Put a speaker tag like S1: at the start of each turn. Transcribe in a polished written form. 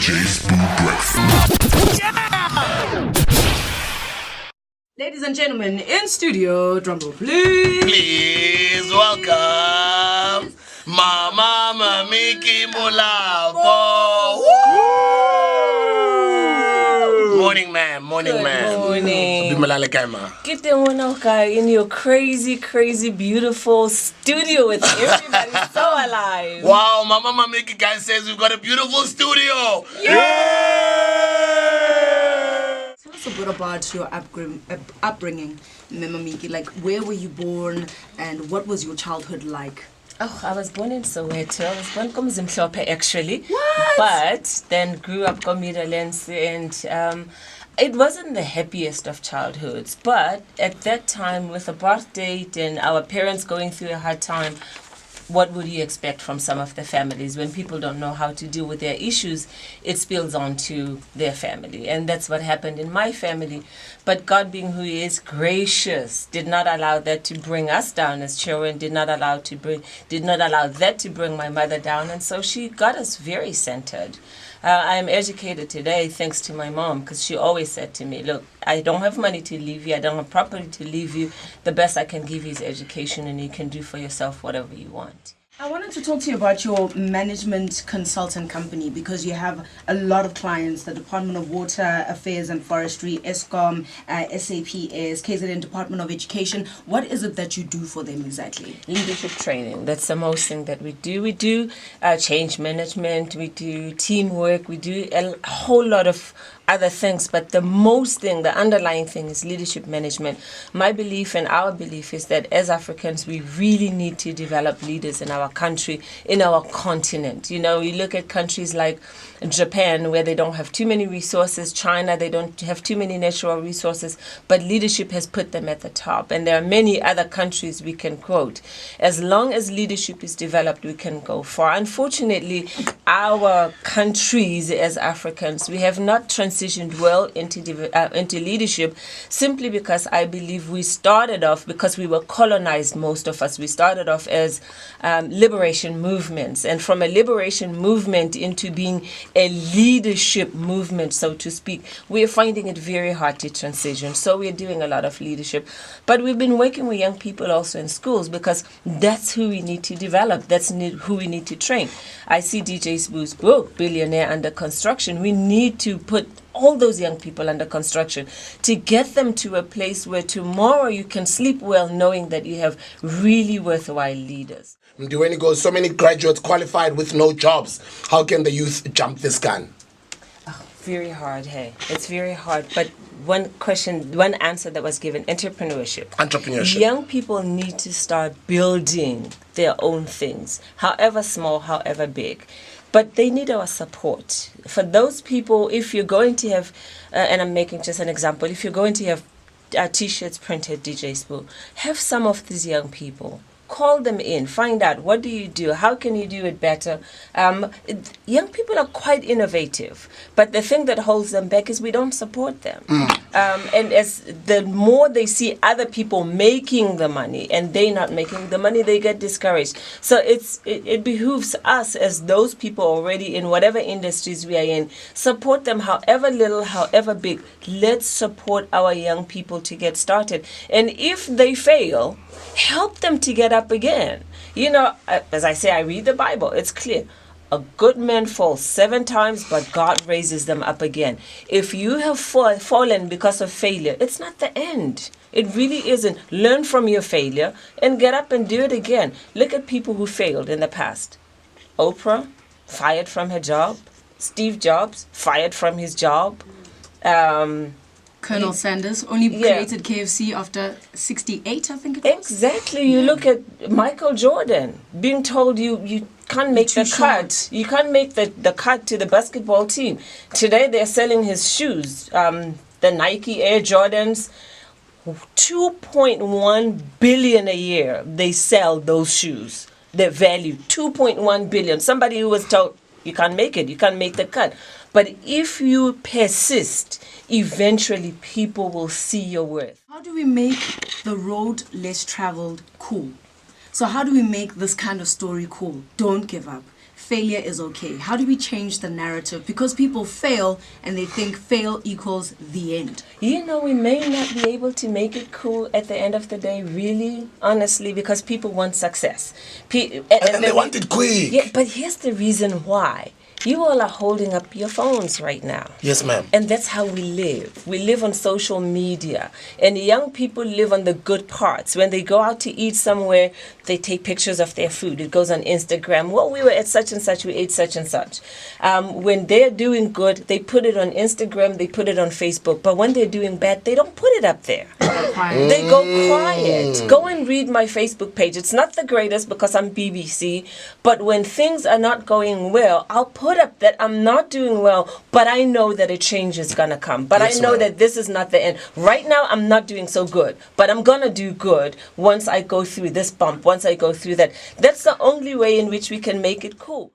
S1: DJ Spoon Breakfast.
S2: Ladies and gentlemen, in studio, drumroll please.
S3: Please welcome Mamikie Molapo. Morning, ma'am. Morning,
S2: Good
S3: ma'am.
S2: morning.
S3: Bimalala kaima.
S2: Get the one out, guy, in your crazy, beautiful studio with everybody so alive.
S3: Wow, Mama Mamikie guys says we've got a beautiful studio.
S2: Tell us a bit about your upbringing, Mamikie. Like, where were you born and what was your childhood like?
S4: Oh, I was born in Soweto. I was born in Mhlope actually.
S2: What?
S4: But then grew up in Netherlands, and it wasn't the happiest of childhoods. But at that time, with a birth date and our parents going through a hard time, what would you expect from some of the families? When people don't know how to deal with their issues, it spills on to their family. And that's what happened in my family. But God, being who He is, gracious, did not allow that to bring us down as children, did not allow that to bring my mother down. And so she got us very centered. I am educated today thanks to my mom, because she always said to me, look, I don't have money to leave you. I don't have property to leave you. The best I can give you is education, and you can do for yourself whatever you want.
S2: I wanted to talk to you about your management consultant company, because you have a lot of clients: the Department of Water Affairs and Forestry, ESCOM, SAPS, KZN Department of Education. What is it that you do for them exactly?
S4: Leadership training. That's the most thing that we do. We do change management. We do teamwork. We do a whole lot of other things, but the most thing, the underlying thing, is leadership management. My belief and our belief is that as Africans, we really need to develop leaders in our country, in our continent. You know, you look at countries like Japan, where they don't have too many resources, China, they don't have too many natural resources, but leadership has put them at the top. And there are many other countries we can quote. As long as leadership is developed, we can go far. Unfortunately, our countries as Africans, we have not transitioned well into leadership, simply because I believe we started off, because we were colonized, most of us, we started off as liberation movements, and from a liberation movement into being a leadership movement, so to speak, we are finding it very hard to transition. So we're doing a lot of leadership, but we've been working with young people also in schools, because that's who we need to develop, that's who we need to train. I see DJ Spoo's book, Billionaire Under Construction. We need to put all those young people under construction to get them to a place where tomorrow you can sleep well knowing that you have really worthwhile leaders.
S3: When it goes, so many graduates qualified with no jobs. How can the youth jump this gun?
S4: Oh, very hard, hey. It's very hard. But one answer that was given: entrepreneurship.
S3: Entrepreneurship.
S4: Young people need to start building their own things, however small, however big. But they need our support. For those people, if you're going to have, and I'm making just an example, if you're going to have T-shirts printed, DJ Spoo, have some of these young people. Call them in, find out, what do you do? How can you do it better? Young people are quite innovative, but the thing that holds them back is we don't support them. And as the more they see other people making the money and they not making the money, they get discouraged. So it behooves us, as those people already in whatever industries we are in, support them, however little, however big. Let's support our young people to get started. And if they fail, help them to get up again. You know, as I say, I read the Bible. It's clear. A good man falls 7 times, but God raises them up again. If you have fallen because of failure, it's not the end. It really isn't. Learn from your failure and get up and do it again. Look at people who failed in the past. Oprah, fired from her job. Steve Jobs, fired from his job.
S2: Colonel Sanders only created KFC after 68, I think it was.
S4: Exactly. You look at Michael Jordan being told you can't make the cut. You can't make the cut to the basketball team. Today they're selling his shoes, the Nike Air Jordans. 2.1 billion a year they sell those shoes. Their value, 2.1 billion. Somebody who was told, you can't make it, you can't make the cut. But if you persist, eventually people will see your worth.
S2: How do we make the road less traveled cool? So how do we make this kind of story cool? Don't give up. failure is okay? How do we change the narrative? Because people fail and they think fail equals the end.
S4: You know, we may not be able to make it cool at the end of the day, really, honestly, because people want success.
S3: And they want it quick.
S4: Yeah, but here's the reason why. You all are holding up your phones right now.
S3: Yes, ma'am.
S4: And that's how we live. We live on social media. And young people live on the good parts. When they go out to eat somewhere, they take pictures of their food. It goes on Instagram. Well, we were at such and such, we ate such and such. When they're doing good, they put it on Instagram, they put it on Facebook. But when they're doing bad, they don't put it up there. They go quiet. Go and read my Facebook page. It's not the greatest because I'm BBC. But when things are not going well, I'll put up that I'm not doing well, but I know that a change is going to come. But
S3: Yes,
S4: I know
S3: ma'am.
S4: that this is not the end. Right now, I'm not doing so good, but I'm going to do good once I go through this bump, once I go through that. That's the only way in which we can make it cool.